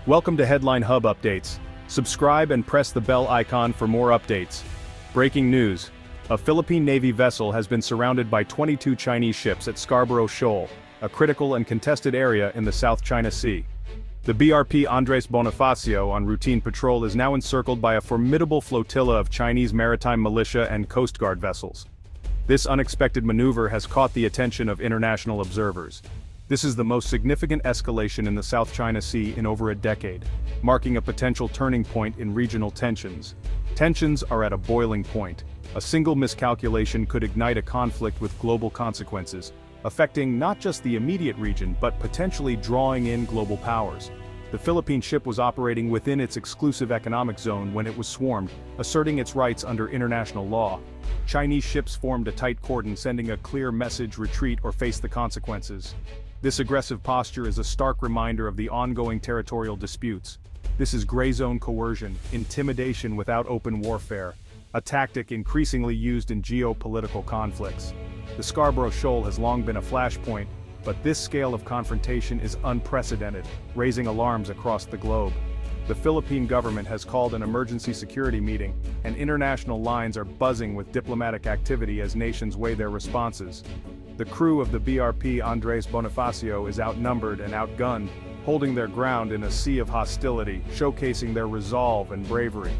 Welcome to Headline Hub Updates. Subscribe and press the bell icon for more updates. Breaking news. A Philippine Navy vessel has been surrounded by 22 Chinese ships at Scarborough Shoal, a critical and contested area in the South China Sea. The BRP Andres Bonifacio on routine patrol is now encircled by a formidable flotilla of Chinese maritime militia and Coast Guard vessels. This unexpected maneuver has caught the attention of international observers. This is the most significant escalation in the South China Sea in over a decade, marking a potential turning point in regional tensions. Tensions are at a boiling point. A single miscalculation could ignite a conflict with global consequences, affecting not just the immediate region but potentially drawing in global powers. The Philippine ship was operating within its exclusive economic zone when it was swarmed, asserting its rights under international law. Chinese ships formed a tight cordon, sending a clear message: retreat or face the consequences. This aggressive posture is a stark reminder of the ongoing territorial disputes. This is gray zone coercion, intimidation without open warfare, a tactic increasingly used in geopolitical conflicts. The Scarborough Shoal has long been a flashpoint, but this scale of confrontation is unprecedented, raising alarms across the globe. The Philippine government has called an emergency security meeting, and international lines are buzzing with diplomatic activity as nations weigh their responses. The crew of the BRP Andres Bonifacio is outnumbered and outgunned, holding their ground in a sea of hostility, showcasing their resolve and bravery.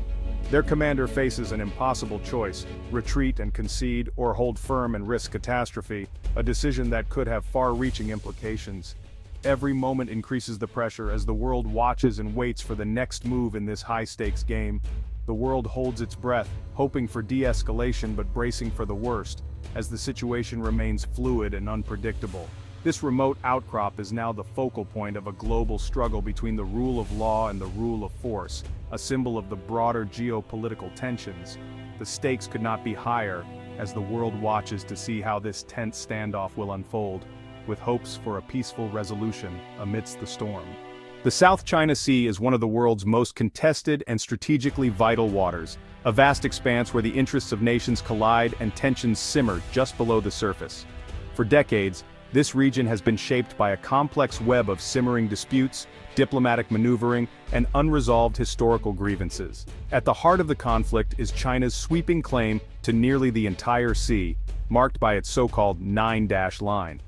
Their commander faces an impossible choice: retreat and concede, or hold firm and risk catastrophe, a decision that could have far-reaching implications. Every moment increases the pressure as the world watches and waits for the next move in this high-stakes game. The world holds its breath, hoping for de-escalation but bracing for the worst, as the situation remains fluid and unpredictable. This remote outcrop is now the focal point of a global struggle between the rule of law and the rule of force, a symbol of the broader geopolitical tensions. The stakes could not be higher, as the world watches to see how this tense standoff will unfold, with hopes for a peaceful resolution amidst the storm. The South China Sea is one of the world's most contested and strategically vital waters, a vast expanse where the interests of nations collide and tensions simmer just below the surface. For decades, this region has been shaped by a complex web of simmering disputes, diplomatic maneuvering, and unresolved historical grievances. At the heart of the conflict is China's sweeping claim to nearly the entire sea, marked by its so-called nine-dash line.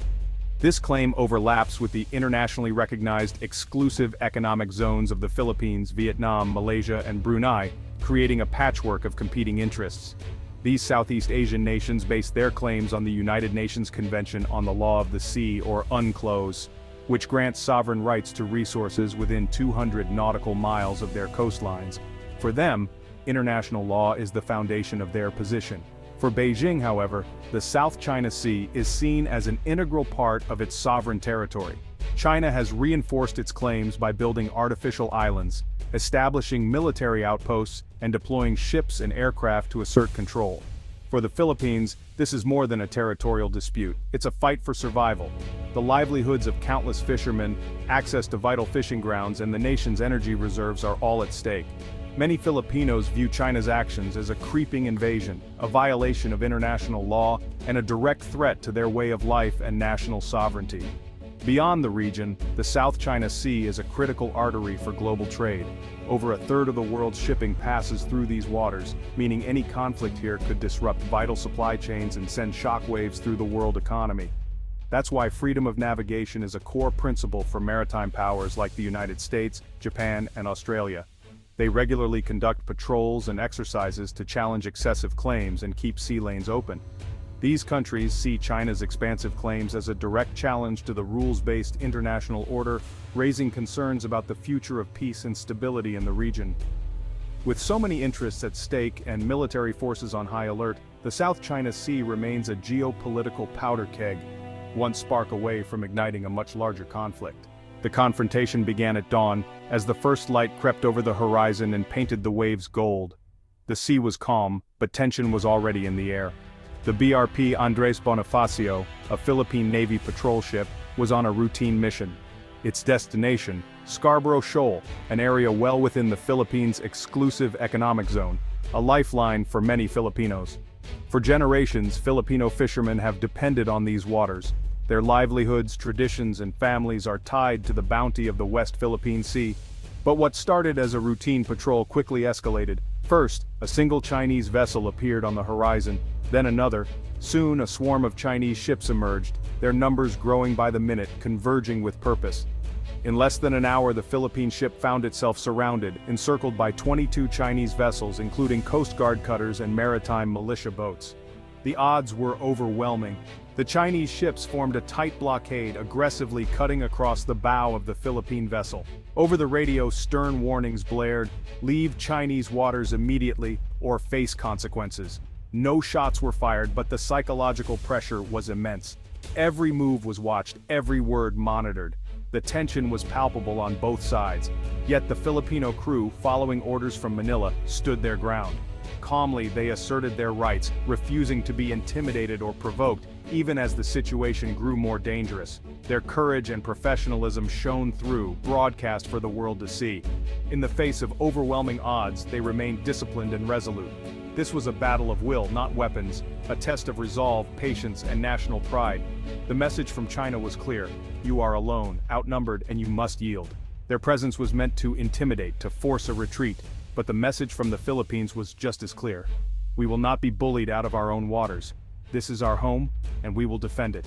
This claim overlaps with the internationally recognized exclusive economic zones of the Philippines, Vietnam, Malaysia, and Brunei, creating a patchwork of competing interests. These Southeast Asian nations base their claims on the United Nations Convention on the Law of the Sea, or UNCLOS, which grants sovereign rights to resources within 200 nautical miles of their coastlines. For them, international law is the foundation of their position. For Beijing, however, the South China Sea is seen as an integral part of its sovereign territory. China has reinforced its claims by building artificial islands, establishing military outposts, and deploying ships and aircraft to assert control. For the Philippines, this is more than a territorial dispute. It's a fight for survival. The livelihoods of countless fishermen, access to vital fishing grounds, and the nation's energy reserves are all at stake. Many Filipinos view China's actions as a creeping invasion, a violation of international law, and a direct threat to their way of life and national sovereignty. Beyond the region, the South China Sea is a critical artery for global trade. Over a third of the world's shipping passes through these waters, meaning any conflict here could disrupt vital supply chains and send shockwaves through the world economy. That's why freedom of navigation is a core principle for maritime powers like the United States, Japan, and Australia. They regularly conduct patrols and exercises to challenge excessive claims and keep sea lanes open. These countries see China's expansive claims as a direct challenge to the rules-based international order, raising concerns about the future of peace and stability in the region. With so many interests at stake and military forces on high alert, the South China Sea remains a geopolitical powder keg, one spark away from igniting a much larger conflict. The confrontation began at dawn, as the first light crept over the horizon and painted the waves gold. The sea was calm, but tension was already in the air. The BRP Andres Bonifacio, a Philippine Navy patrol ship, was on a routine mission. Its destination, Scarborough Shoal, an area well within the Philippines' exclusive economic zone, a lifeline for many Filipinos. For generations, Filipino fishermen have depended on these waters. Their livelihoods, traditions, and families are tied to the bounty of the West Philippine Sea. But what started as a routine patrol quickly escalated. First, a single Chinese vessel appeared on the horizon, then another. Soon a swarm of Chinese ships emerged, their numbers growing by the minute, converging with purpose. In less than an hour, the Philippine ship found itself surrounded, encircled by 22 Chinese vessels, including Coast Guard cutters and maritime militia boats. The odds were overwhelming. The Chinese ships formed a tight blockade, aggressively cutting across the bow of the Philippine vessel. Over the radio, stern warnings blared: "Leave Chinese waters immediately, or face consequences." No shots were fired, but the psychological pressure was immense. Every move was watched, every word monitored. The tension was palpable on both sides. Yet the Filipino crew, following orders from Manila, stood their ground. Calmly, they asserted their rights, refusing to be intimidated or provoked, even as the situation grew more dangerous. Their courage and professionalism shone through, broadcast for the world to see. In the face of overwhelming odds, they remained disciplined and resolute. This was a battle of will, not weapons, a test of resolve, patience, and national pride. The message from China was clear: you are alone, outnumbered, and you must yield. Their presence was meant to intimidate, to force a retreat, but the message from the Philippines was just as clear: we will not be bullied out of our own waters. This is our home, and we will defend it.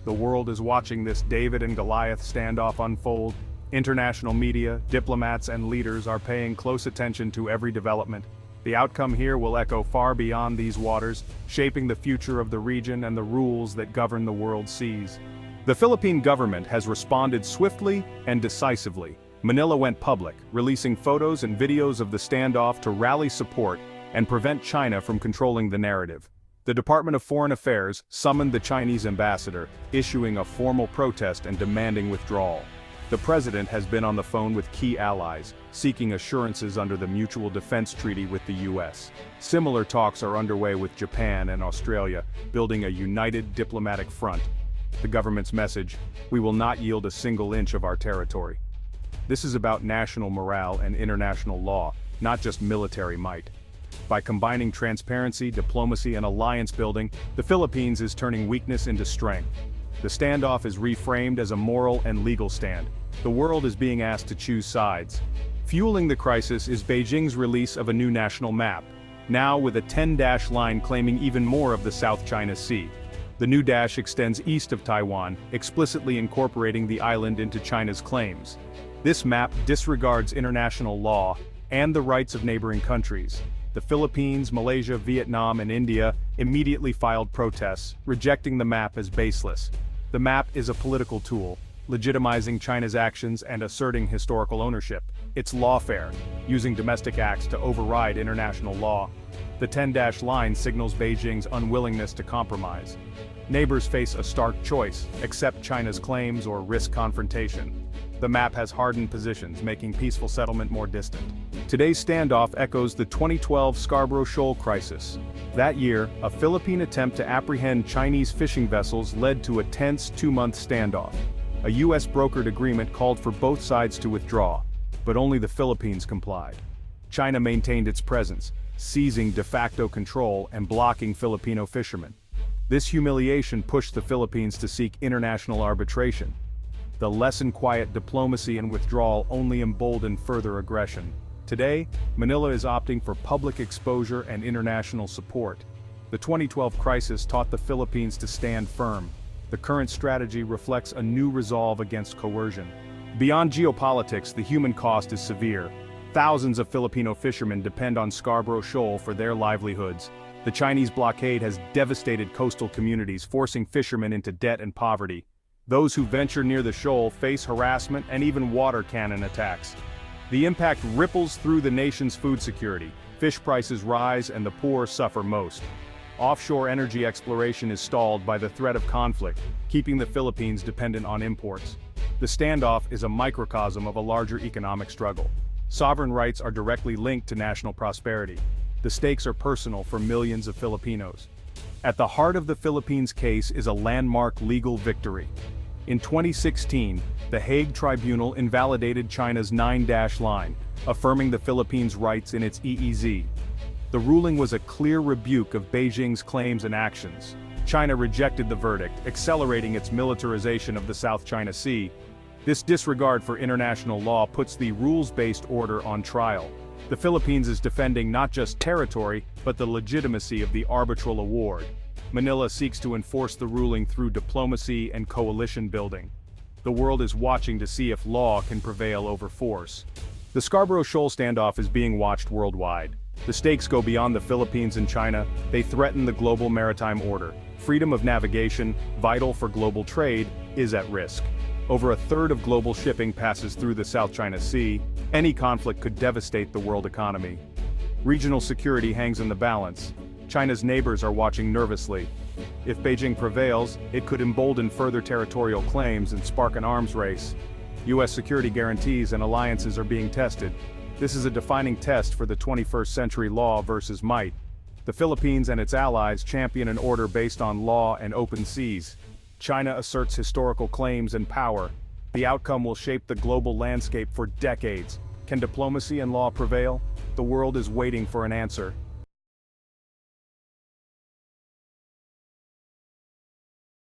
The world is watching this David and Goliath standoff unfold. International media, diplomats, and leaders are paying close attention to every development. The outcome here will echo far beyond these waters, shaping the future of the region and the rules that govern the world's seas. The Philippine government has responded swiftly and decisively. Manila went public, releasing photos and videos of the standoff to rally support and prevent China from controlling the narrative. The Department of Foreign Affairs summoned the Chinese ambassador, issuing a formal protest and demanding withdrawal. The president has been on the phone with key allies, seeking assurances under the Mutual Defense Treaty with the U.S. Similar talks are underway with Japan and Australia, building a united diplomatic front. The government's message: we will not yield a single inch of our territory. This is about national morale and international law, not just military might. By combining transparency, diplomacy, and alliance building, the Philippines is turning weakness into strength. The standoff is reframed as a moral and legal stand. The world is being asked to choose sides. Fueling the crisis is Beijing's release of a new national map, now with a 10-dash line claiming even more of the South China Sea. The new dash extends east of Taiwan, explicitly incorporating the island into China's claims. This map disregards international law and the rights of neighboring countries. The Philippines, Malaysia, Vietnam, and India immediately filed protests, rejecting the map as baseless. The map is a political tool, legitimizing China's actions and asserting historical ownership. It's lawfare, using domestic acts to override international law. The 10-dash line signals Beijing's unwillingness to compromise. Neighbors face a stark choice: accept China's claims or risk confrontation. The map has hardened positions, making peaceful settlement more distant. Today's standoff echoes the 2012 Scarborough Shoal crisis. That year, a Philippine attempt to apprehend Chinese fishing vessels led to a tense 2-month standoff. A U.S. brokered agreement called for both sides to withdraw, but only the Philippines complied. China maintained its presence, seizing de facto control and blocking Filipino fishermen. This humiliation pushed the Philippines to seek international arbitration. The lesson: quiet diplomacy and withdrawal only emboldened further aggression. Today, Manila is opting for public exposure and international support. The 2012 crisis taught the Philippines to stand firm. The current strategy reflects a new resolve against coercion. Beyond geopolitics, the human cost is severe. Thousands of Filipino fishermen depend on Scarborough Shoal for their livelihoods. The Chinese blockade has devastated coastal communities, forcing fishermen into debt and poverty. Those who venture near the shoal face harassment and even water cannon attacks. The impact ripples through the nation's food security. Fish prices rise and the poor suffer most. Offshore energy exploration is stalled by the threat of conflict, keeping the Philippines dependent on imports. The standoff is a microcosm of a larger economic struggle. Sovereign rights are directly linked to national prosperity. The stakes are personal for millions of Filipinos. At the heart of the Philippines' case is a landmark legal victory. In 2016, the Hague Tribunal invalidated China's 9-dash line, affirming the Philippines' rights in its EEZ. The ruling was a clear rebuke of Beijing's claims and actions. China rejected the verdict, accelerating its militarization of the South China Sea. This disregard for international law puts the rules-based order on trial. The Philippines is defending not just territory, but the legitimacy of the arbitral award. Manila seeks to enforce the ruling through diplomacy and coalition building. The world is watching to see if law can prevail over force. The Scarborough Shoal standoff is being watched worldwide. The stakes go beyond the Philippines and China. They threaten the global maritime order. Freedom of navigation, vital for global trade, is at risk. Over a third of global shipping passes through the South China Sea. Any conflict could devastate the world economy. Regional security hangs in the balance. China's neighbors are watching nervously. If Beijing prevails, it could embolden further territorial claims and spark an arms race. U.S. security guarantees and alliances are being tested. This is a defining test for the 21st century law versus might. The Philippines and its allies champion an order based on law and open seas. China asserts historical claims and power. The outcome will shape the global landscape for decades. Can diplomacy and law prevail? The world is waiting for an answer.